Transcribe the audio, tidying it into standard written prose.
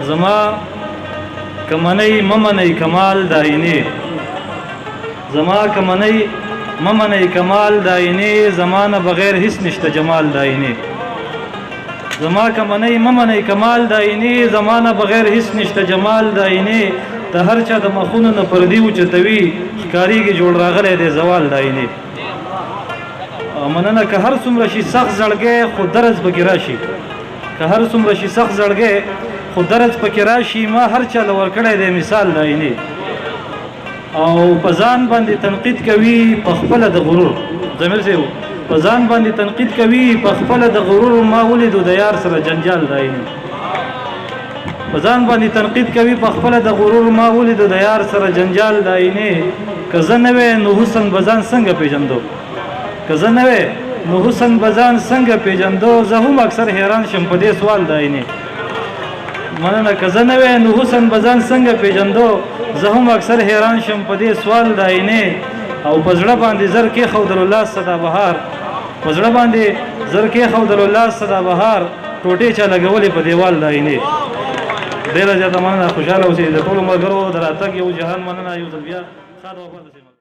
زما کمنی ممنی کمال داینه زما کمنی ممنی کمال داینه زمانه بغیر هیڅ نشته جمال داینه زما کمنی ممنی کمال داینه زمانه بغیر هیڅ نشته جمال داینه د هر چا د مخونو نه پردي اوچتوي ښکاریږي جوړ راغلی دی زوال داینه مننه که هر څومره شي سخت زړګی خو درز پکې راشي که هر څومره شي سخت زړګی خو درز پکې راشي ما هر چا له ورکړی دی مثال داینه او په ځان باندې تنقید کوي په خپله د غرور ضمیر صاحب په ځان باندې تنقید کوي په خپله د غرور ما ولیدو د یار سره جنجال داینه په ځان باندې تنقید کوي په خپله د غرور ما ولیدو د یار سره جنجال داینه که زه نه وی نو حسن به ځان څنګه پیژندو که زه نه وی نو حسن به ځان څنګه پیژندو زه هم اکثر حیران شم په دې سوال داینه مننه که زه نه وی نو حسن به ځان څنګه پیژندو زه هم اکثر حیران شم په دې سوال داینه او په زړه باندې زر کېښودلو لاس سدا بهار په زړه باندې زر کېښودلو لاس سدا بهار ټوټې چا لګولې په دیوال داینه ډېره زیاته مننه خوشحاله اوسئ د ټولو ملګرو د راتګ یو جهان مننه یو ځل بیا ښاد وفاد اوسئ